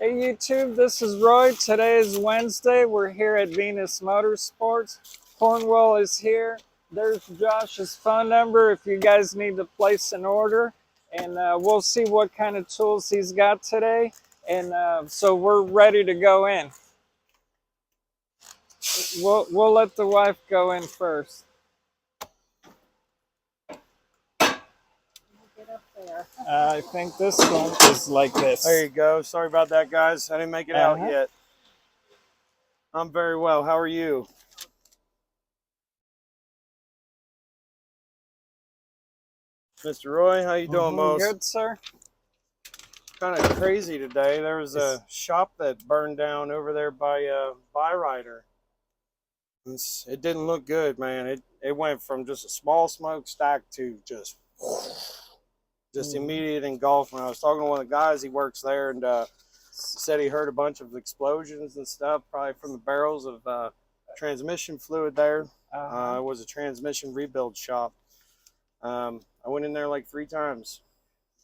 Hey YouTube, this is Roy. Today is Wednesday. We're here at Venus Motorsports. Cornwell is here. There's Josh's phone number if you guys need to place an order. And we'll see what kind of tools he's got today. And so we're ready to go in. We'll let the wife go in first. Get up there. I think this one is like this. There you go. Sorry about that, guys. I didn't make it out yet. I'm very well. How are you? Mr. Roy, how you doing, boss? Good, sir. Kind of crazy today. There was a shop that burned down over there by Byrider. It didn't look good, man. It went from just a small smokestack to just immediate engulfment. I was talking to one of the guys. He works there, and said he heard a bunch of explosions and stuff, probably from the barrels of transmission fluid there. It was a transmission rebuild shop. I went in there like 3 times.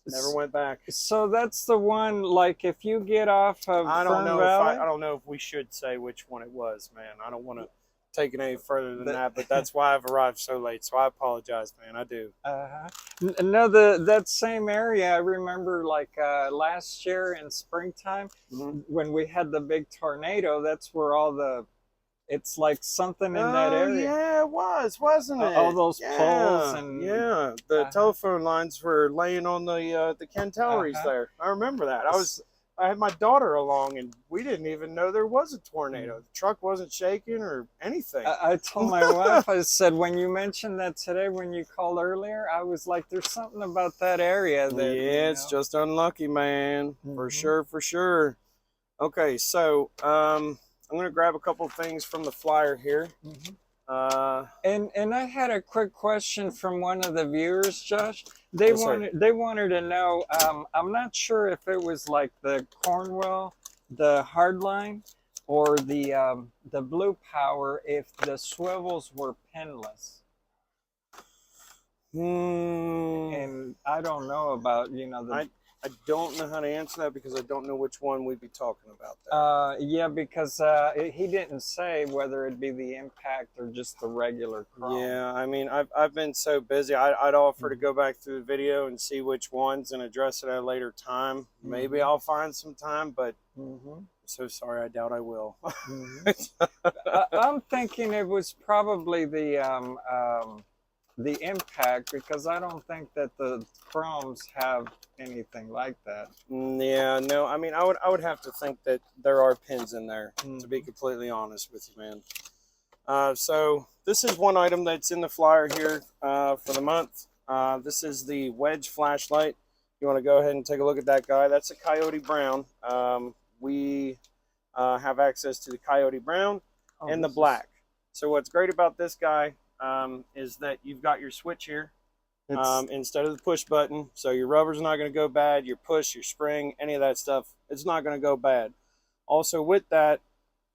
Never went back. So that's the one, like if you get off of I don't know Valley? I don't know if we should say which one it was, man. I don't want to take it any further than that, but that's why I've arrived so late. So I apologize, man. I do. No, that same area, I remember like last year in springtime when we had the big tornado, that's where all the, it's like something in that area. Yeah, it was, wasn't it? All those poles and the telephone lines were laying on the cantelleries there. I remember that. I had my daughter along, and we didn't even know there was a tornado. The truck wasn't shaking or anything. I told my wife, I said, when you mentioned that today, when you called earlier, I was like, there's something about that area there. Yeah, it's just unlucky, man. For sure, for sure. Okay, so I'm going to grab a couple things from the flyer here. And I had a quick question from one of the viewers, Josh. They wanted to know. I'm not sure if it was like the Cornwell, the hardline, or the Blue Power, if the swivels were pinless. And I don't know about I don't know how to answer that because I don't know which one we'd be talking about there. Yeah, because he didn't say whether it'd be the impact or just the regular chrome. Yeah, I mean, I've been so busy. I'd offer to go back through the video and see which ones and address it at a later time. Maybe I'll find some time, but I'm so sorry. I doubt I will. I'm thinking it was probably the impact, because I don't think that the chromes have anything like that. Yeah, no, I mean, I would have to think that there are pins in there, to be completely honest with you, man. So this is one item that's in the flyer here for the month. This is the Wedge Flashlight. You want to go ahead and take a look at that guy. That's a Coyote Brown. We have access to the Coyote Brown and the black. So what's great about this guy is that you've got your switch here instead of the push button, so your rubber's not going to go bad, your push, your spring, any of that stuff, it's not going to go bad. Also with that,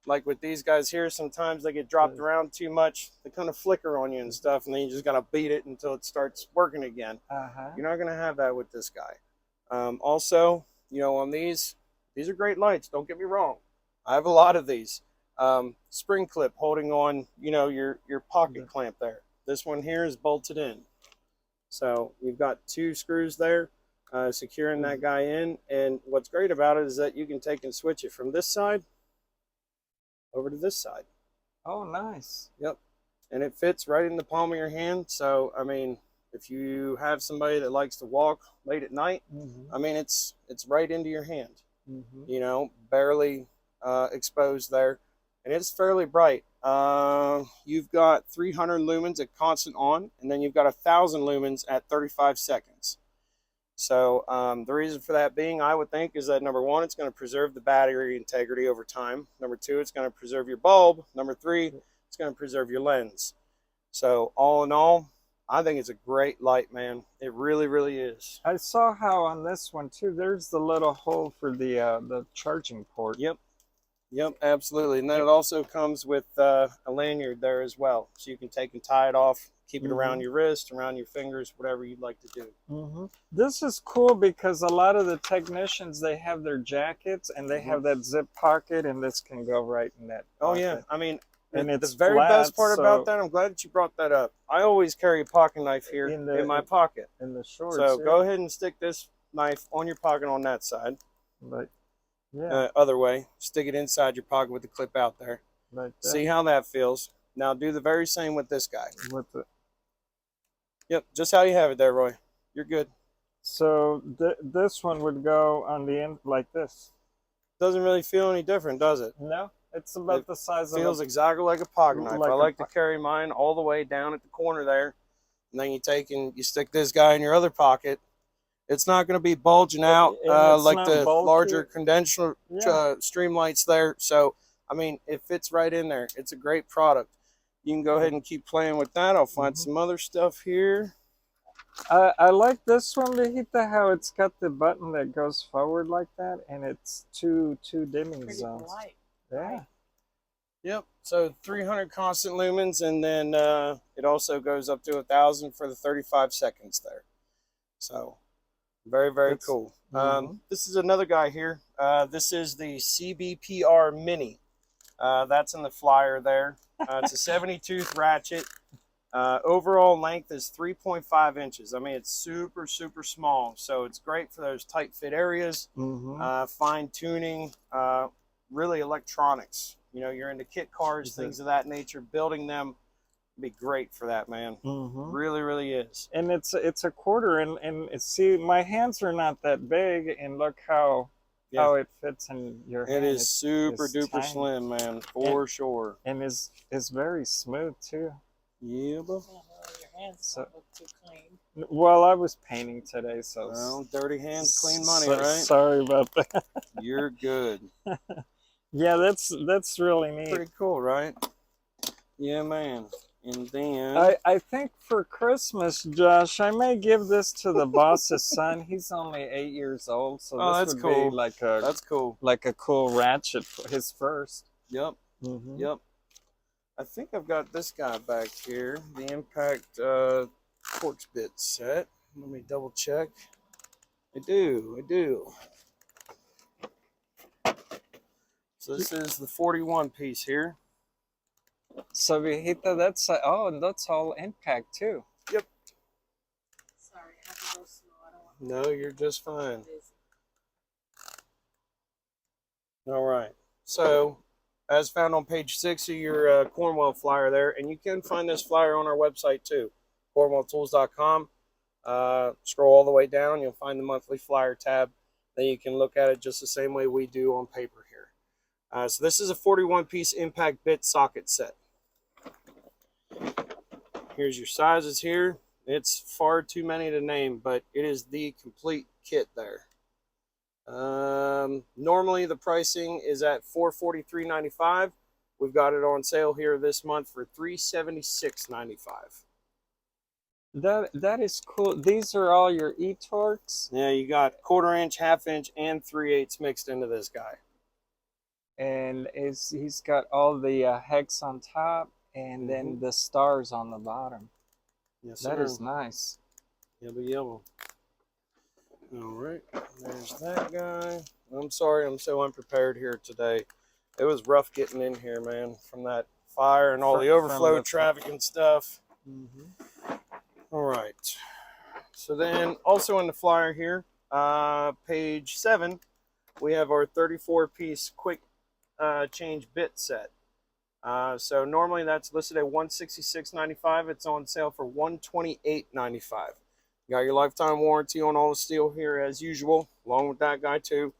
like with these guys here, sometimes they get dropped around too much, they kind of flicker on you and stuff, and then you just got to beat it until it starts working again. You're not going to have that with this guy. Also, you know, on these are great lights, don't get me wrong. I have a lot of these. Spring clip holding on, you know, your pocket clamp there. This one here is bolted in. So you've got 2 screws there securing that guy in. And what's great about it is that you can take and switch it from this side over to this side. Oh, nice. Yep. And it fits right in the palm of your hand. So, I mean, if you have somebody that likes to walk late at night, I mean, it's right into your hand. You know, barely exposed there. And it's fairly bright. You've got 300 lumens at constant on, and then you've got 1,000 lumens at 35 seconds. So the reason for that being, I would think, is that number 1, it's going to preserve the battery integrity over time. Number 2, it's going to preserve your bulb. Number 3, it's going to preserve your lens. So all in all, I think it's a great light, man. It really, really is. I saw how on this one too, there's the little hole for the charging port. Yep. Yep, absolutely. And then it also comes with a lanyard there as well. So you can take and tie it off Keep it around your wrist, around your fingers, whatever you'd like to do. This is cool because a lot of the technicians, they have their jackets and they have that zip pocket, and this can go right in that pocket. Oh yeah, I mean, and the it's very flat, best part so about that, I'm glad that you brought that up. I always carry a pocket knife here in my pocket. In the shorts. So go ahead and stick this knife on your pocket on that side. Like, yeah. Other way, stick it inside your pocket with the clip out there. Like that. See how that feels. Now do the very same with this guy. With the Yep, just how you have it there, Roy. You're good. So this one would go on the end like this. Doesn't really feel any different, does it? No, it's about the size of feels exactly like a pocket knife. I like to carry mine all the way down at the corner there. And then you take and you stick this guy in your other pocket. It's not going to be bulging out like the larger conventional streamlights there. So, I mean, it fits right in there. It's a great product. You can go ahead and keep playing with that. I'll find some other stuff here. I like this one, Viejita, how it's got the button that goes forward like that, and it's two dimming zones. Light. Yeah. Yep. So 300 constant lumens, and then it also goes up to 1,000 for the 35 seconds there. So very, very cool. This is another guy here. This is the CBPR Mini. That's in the flyer there. It's a 70-tooth ratchet. Overall length is 3.5 inches. I mean, it's super, super small. So it's great for those tight fit areas, fine tuning, really electronics. You know, you're into kit cars, things of that nature, building them would be great for that, man. Really, really is. And it's a quarter, and see, my hands are not that big, and look how it fits in your hand. It is super duper slim, man, for sure. And is very smooth too. Yeah, but your hands don't look too clean. Well, I was painting today, so dirty hands, clean money, right? Sorry about that. You're good. Yeah, that's really neat. Pretty cool, right? Yeah, man. And then I think for Christmas, Josh, I may give this to the boss's son. He's only 8 years old, so this would be like a cool ratchet, his first. Yep. Yep. I think I've got this guy back here, the Impact torch bit set. Let me double check. I do. So this is the 41 piece here. So Viejita, that's all Impact too. Yep. Sorry, I have to go slow. No, you're just fine. All right. So, as found on page 6 of your Cornwell flyer there, and you can find this flyer on our website too, cornwelltools.com. Scroll all the way down, you'll find the monthly flyer tab. Then you can look at it just the same way we do on paper here. So this is a 41-piece Impact bit socket set. Here's your sizes here. It's far too many to name, but it is the complete kit there. Normally the pricing is at $443.95. We've got it on sale here this month for $376.95. That is cool. These are all your e-torques. Yeah, you got 1/4 inch, 1/2 inch, and 3/8 mixed into this guy. And he's got all the hex on top, and then the stars on the bottom. Yes, that is nice. Yellow. All right, there's that guy. I'm sorry, I'm so unprepared here today. It was rough getting in here, man, from that fire and all the overflow traffic and stuff. All right. So then, also in the flyer here, page 7, we have our 34-piece quick change bit set. So normally that's listed at $166.95. It's on sale for $128.95. You got your lifetime warranty on all the steel here as usual, along with that guy too.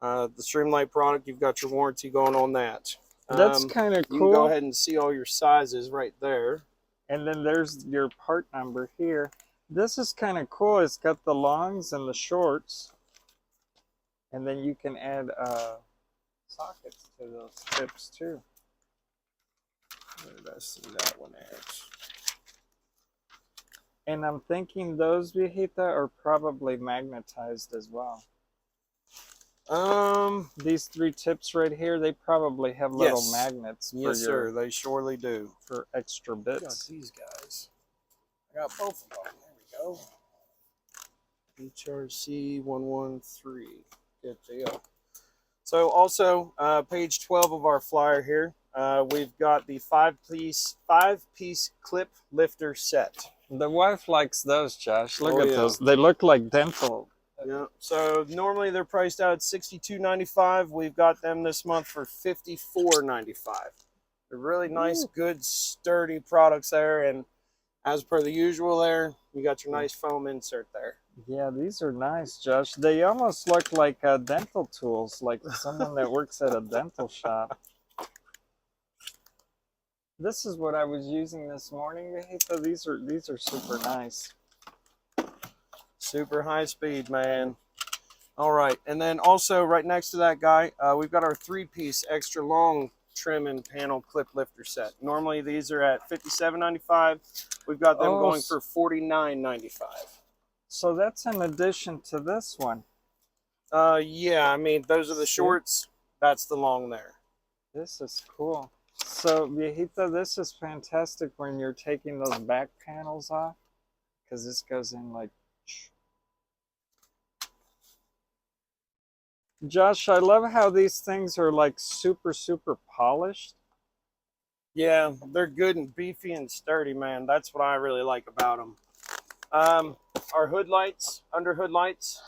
The Streamlight product, you've got your warranty going on that. That's kind of cool. You can go ahead and see all your sizes right there. And then there's your part number here. This is kind of cool. It's got the longs and the shorts. And then you can add sockets to those tips too. Where did I see that one at? And I'm thinking those, Viejita, are probably magnetized as well. These 3 tips right here, they probably have little magnets. Yes, sir. They surely do. For extra bits. Got these guys. I got both of them. There we go. HRC 113. Good deal. So also, page 12 of our flyer here, we've got the five-piece clip lifter set. The wife likes those, Josh. Look at Yeah. those. They look like dental. Yeah. So normally they're priced out at $62.95. We've got them this month for $54.95. They're really nice, good, sturdy products there, and as per the usual there, you got your nice foam insert there. Yeah, these are nice, Josh. They almost look like dental tools, like someone that works at a dental shop. This is what I was using this morning, Viejito. These are super nice. Super high speed, man. All right, and then also right next to that guy, we've got our three-piece extra long trim and panel clip lifter set. Normally these are at $57.95. We've got them going for $49.95. So that's in addition to this one. Yeah, I mean, those are the shorts. That's the long there. This is cool. So, Viejito, this is fantastic when you're taking those back panels off, because this goes in like... Josh, I love how these things are like super, super polished. Yeah, they're good and beefy and sturdy, man. That's what I really like about them. Our hood lights, under hood lights,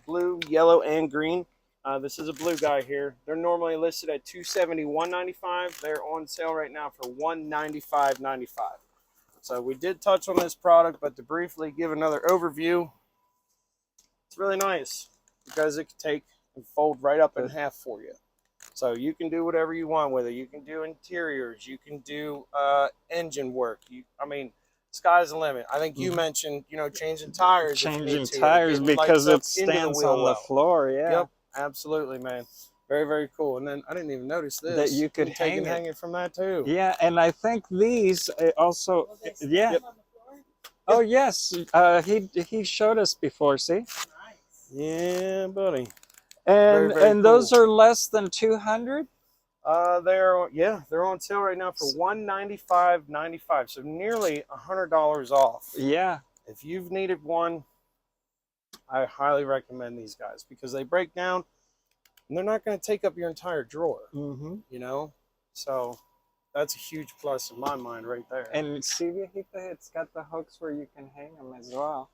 blue, yellow, and green. This is a blue guy here. They're normally listed at $271.95. They're on sale right now for $195.95. So we did touch on this product, but to briefly give another overview, it's really nice because it can take and fold right up in half for you. So you can do whatever you want with it. You can do interiors. You can do engine work. I mean, sky's the limit. I think you mentioned, changing tires. Changing tires because it stands on the floor. Yeah. Yep, absolutely, man. Very, very cool. And then I didn't even notice this. That you could hang it from that too. Yeah, and I think these also. Yeah. Yep. Oh yes, he showed us before. See. Nice. Yeah, buddy. And very and those cool. are less than 200. They're on sale right now for $195.95, so nearly $100 off. Yeah. If you've needed one, I highly recommend these guys because they break down and they're not going to take up your entire drawer. So that's a huge plus in my mind right there. And see, it's got the hooks where you can hang them as well.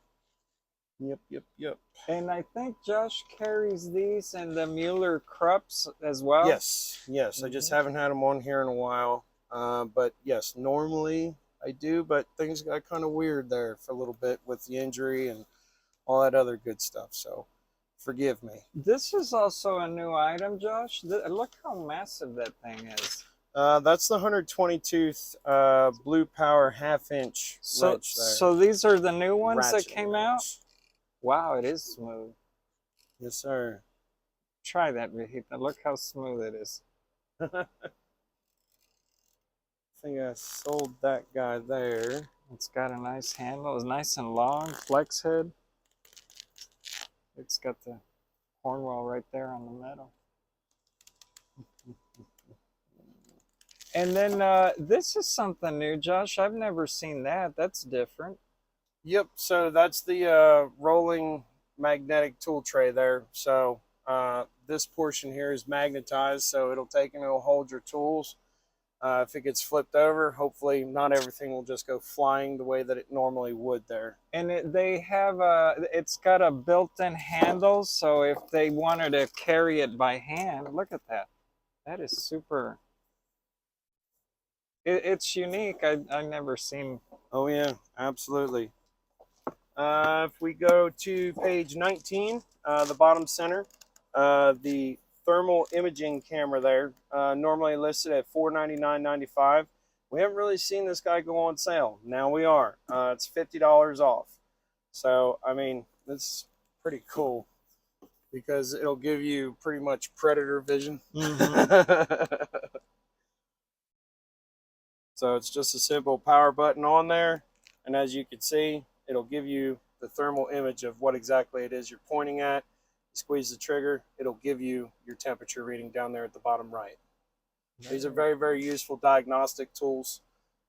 Yep. And I think Josh carries these in the Mueller Krups as well. Yes. I just haven't had them on here in a while. But yes, normally I do, but things got kind of weird there for a little bit with the injury and all that other good stuff. So forgive me. This is also a new item, Josh. Look how massive that thing is. That's the 120 tooth Blue Power half-inch wrench there. So these are the new ones Ratchet that came wrench. out? Wow, it is smooth. Yes, sir. Try that, Viejito. Look how smooth it is. I think I sold that guy there. It's got a nice handle. It's nice and long, flex head. It's got the Cornwell right there on the metal. And then this is something new, Josh. I've never seen that. That's different. Yep, so that's the rolling magnetic tool tray there. So this portion here is magnetized, so it'll take and it'll hold your tools. If it gets flipped over, hopefully not everything will just go flying the way that it normally would there. And it's got a built-in handle, so if they wanted to carry it by hand, look at that. That is super. It's unique. I've never seen. Oh yeah, absolutely. If we go to page 19, the bottom center, the thermal imaging camera there, normally listed at $499.95. We haven't really seen this guy go on sale. Now we are. It's $50 off. So, I mean, that's pretty cool because it'll give you pretty much predator vision. So it's just a simple power button on there. And as you can see, it'll give you the thermal image of what exactly it is you're pointing at. You squeeze the trigger, it'll give you your temperature reading down there at the bottom right. These are very, very useful diagnostic tools.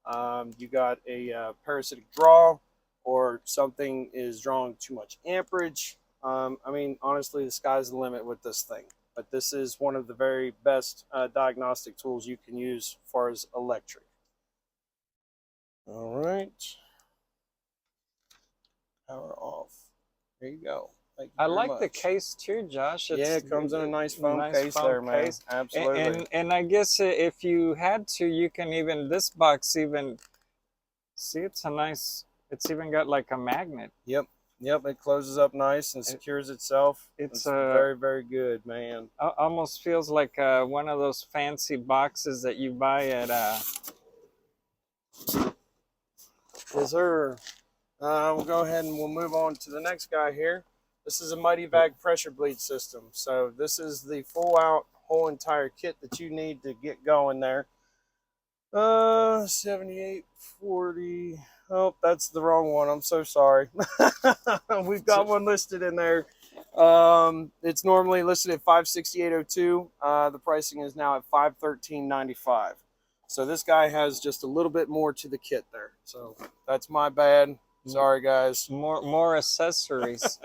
You got a parasitic draw, or something is drawing too much amperage. I mean, honestly, the sky's the limit with this thing. But this is one of the very best diagnostic tools you can use as far as electric. All right. Power off. There you go. Thank you I very like much. the case too, Josh. Yeah, it comes in a nice foam case there, man. Absolutely. And I guess if you had to, you can even, this box even, see, it's a nice, it's even got like a magnet. Yep. Yep, it closes up nice and secures itself. It's very, very good, man. Almost feels like one of those fancy boxes that you buy at... Yes, sir. We'll go ahead and we'll move on to the next guy here. This is a Mighty Bag pressure bleed system. So this is the full out whole entire kit that you need to get going there. 7840. Oh, that's the wrong one. I'm so sorry. We've got one listed in there. It's normally listed at $568.02. The pricing is now at $513.95. So this guy has just a little bit more to the kit there. So that's my bad. Sorry, guys. More accessories.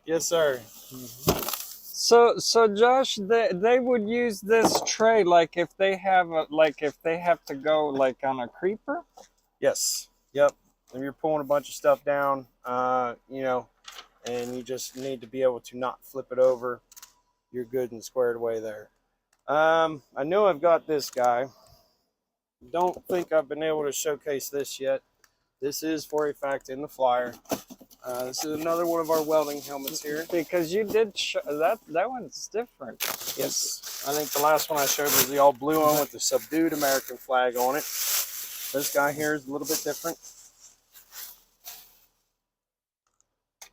Yes, sir. So Josh, they would use this tray like if they have to go like on a creeper. Yes. Yep. If you're pulling a bunch of stuff down, you know, and you just need to be able to not flip it over, you're good and squared away there. I know I've got this guy. Don't think I've been able to showcase this yet. This is for a fact in the flyer. This is another one of our welding helmets here. Because you did that one's different. Yes, I think the last one I showed was the all blue one with the subdued American flag on it. This guy here is a little bit different.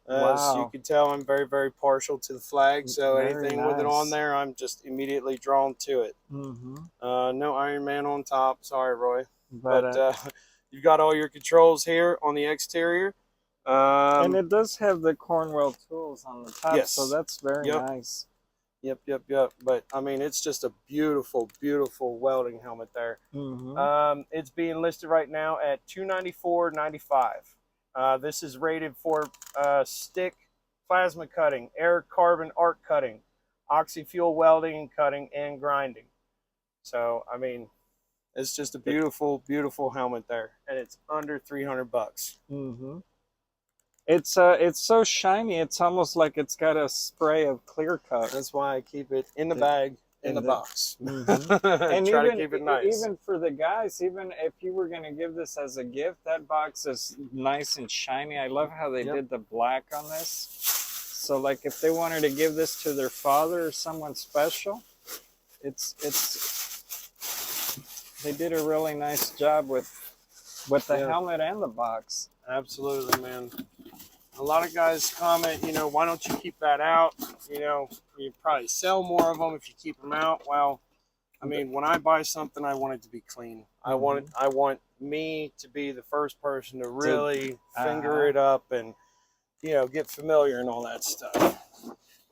As you can tell, I'm very, very partial to the flag, so anything with it on there, I'm just immediately drawn to it. No Iron Man on top. Sorry, Roy. But you've got all your controls here on the exterior. And it does have the Cornwell tools on the top, yes. So that's very nice. Yep. But, I mean, it's just a beautiful, beautiful welding helmet there. It's being listed right now at $294.95. This is rated for stick plasma cutting, air carbon arc cutting, oxy-fuel welding and cutting, and grinding. So, I mean, it's just a beautiful, beautiful helmet there. And it's under 300 bucks. It's so shiny. It's almost like it's got a spray of clear coat. That's why I keep it in the bag, in the box. And try to keep it nice. Even for the guys, even if you were going to give this as a gift, that box is nice and shiny. I love how they did the black on this. So, like, if they wanted to give this to their father or someone special, they did a really nice job with the helmet and the box. Absolutely, man. A lot of guys comment, you know, why don't you keep that out? You know, you probably sell more of them if you keep them out. Well, I mean, when I buy something, I want it to be clean. I want me to be the first person to really finger it up and, you know, get familiar and all that stuff.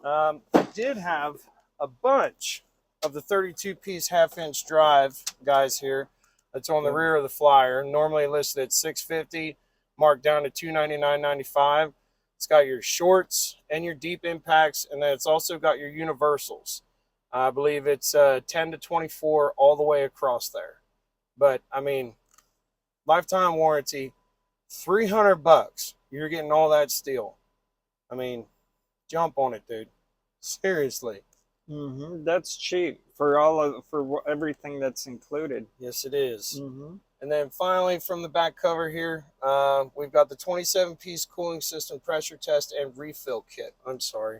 I did have a bunch of the 32-piece half-inch drive guys here. That's on the rear of the flyer. Normally listed at $650, marked down to $299.95. It's got your shorts and your deep impacts, and then it's also got your universals. I believe it's 10 to 24 all the way across there. But I mean, lifetime warranty, 300 bucks. You're getting all that steel. I mean, jump on it, dude. Seriously. That's cheap for everything that's included. Yes, it is. And then finally, from the back cover here, we've got the 27-piece cooling system pressure test and refill kit. I'm sorry.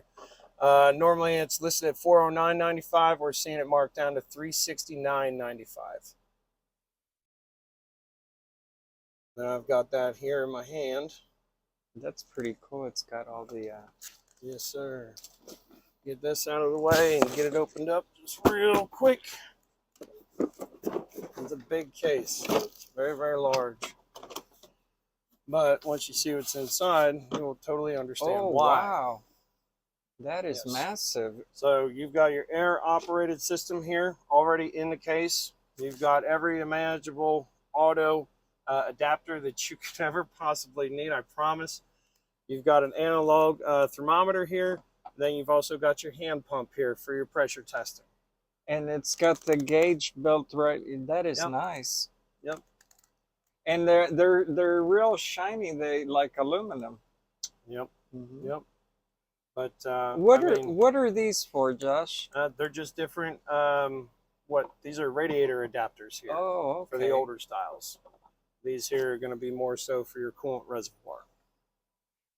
Normally, it's listed at $409.95. We're seeing it marked down to $369.95. Then I've got that here in my hand. That's pretty cool. It's got all the... Yes, sir. Get this out of the way and get it opened up just real quick. It's a big case. Very, very large. But once you see what's inside, you will totally understand why. Wow. That is massive. So you've got your air-operated system here already in the case. You've got every imaginable auto adapter that you could ever possibly need, I promise. You've got an analog thermometer here. Then you've also got your hand pump here for your pressure testing. And it's got the gauge built right. That is Yep. nice. Yep. And they're real shiny. They like aluminum. Yep. Mm-hmm. Yep. But what are these for, Josh? they're just different. These are radiator adapters here Oh, okay. for the older styles. These here are going to be more so for your coolant reservoir.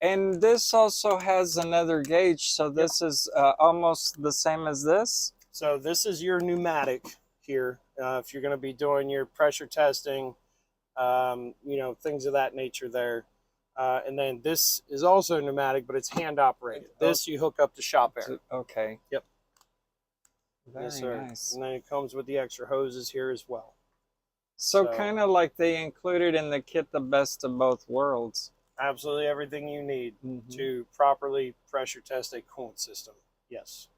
And this also has another gauge, so this is almost the same as this? So this is your pneumatic here. If you're going to be doing your pressure testing, things of that nature there. And then this is also pneumatic, but it's hand operated. This you hook up to shop air. Okay. Yep. Very yes, sir. nice. And then it comes with the extra hoses here as well. So kind of like they included in the kit the best of both worlds. Absolutely everything you need to properly pressure test a coolant system. Yes.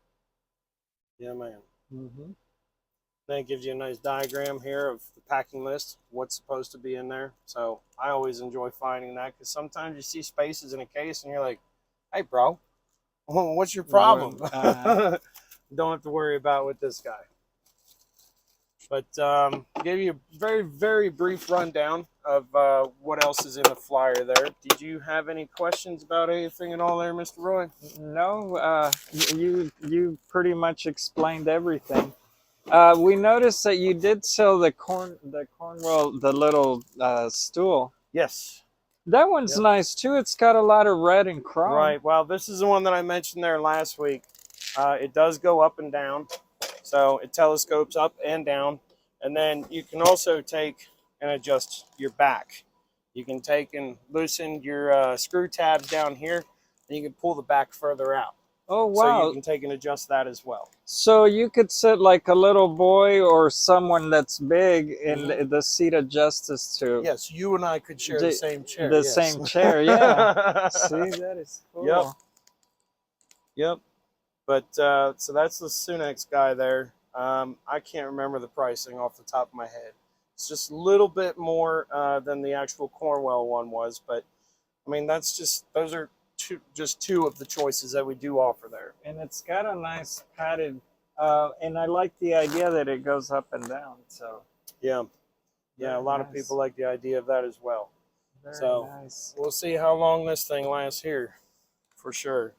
Yeah, man. Then it gives you a nice diagram here of the packing list, what's supposed to be in there. So I always enjoy finding that because sometimes you see spaces in a case and you're like, hey, bro, what's your problem? Don't have to worry about with this guy. But gave you a very, very brief rundown of what else is in the flyer there. Did you have any questions about anything at all there, Mr. Roy? No, you pretty much explained everything. We noticed that you did sell the Cornwell, the little stool. Yes. That one's nice too. It's got a lot of red and chrome. Right. Well, this is the one that I mentioned there last week. It does go up and down. So it telescopes up and down. And then you can also take and adjust your back. You can take and loosen your screw tabs down here, and you can pull the back further out. Oh, wow. So you can take and adjust that as well. So you could sit like a little boy or someone that's big, and the seat adjusts to. Yes, you and I could share the same chair. The same chair, yeah. See, that is cool. Yep. Yep. But so that's the Sunex guy there. I can't remember the pricing off the top of my head. It's just a little bit more than the actual Cornwell one was, but I mean those are just two of the choices that we do offer there. And it's got a nice padded, and I like the idea that it goes up and down. So yeah, very a lot nice. of people like the idea of that as well. Very so nice. We'll see how long this thing lasts here, for sure.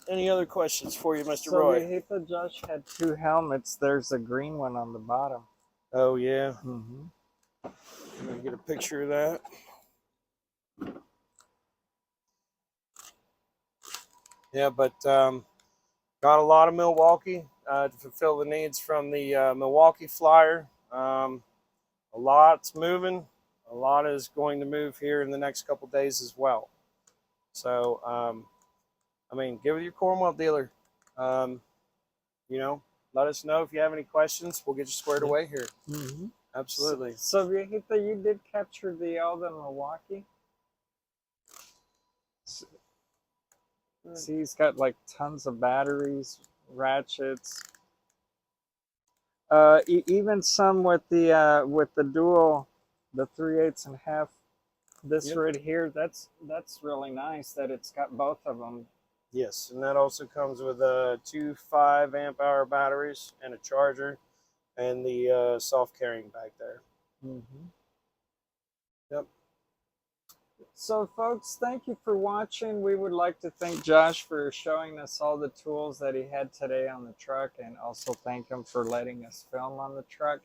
Any other questions for you, Mr. Roy? So we hate that Josh had two helmets. There's a green one on the bottom. Oh, yeah. Mm-hmm. Let me get a picture of that. Yeah, but got a lot of Milwaukee to fulfill the needs from the Milwaukee Flyer. A lot's moving. A lot is going to move here in the next couple days as well. So, I mean, give it your Cornwell dealer. Let us know if you have any questions. We'll get you squared away here. Absolutely. So Viejita, you did capture the Milwaukee? See, he's got like tons of batteries, ratchets. Even some with the dual, the 3/8 and half. This right here, that's really nice that it's got both of them. Yes, and that also comes with 2 5-amp-hour batteries and a charger, and the soft carrying bag there. Yep. So, folks, thank you for watching. We would like to thank Josh for showing us all the tools that he had today on the truck, and also thank him for letting us film on the truck.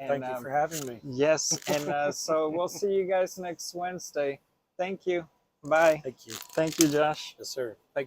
Thank you for having me. Yes, and so we'll see you guys next Wednesday. Thank you. Bye. Thank you. Thank you, Josh. Yes, sir. Thank you.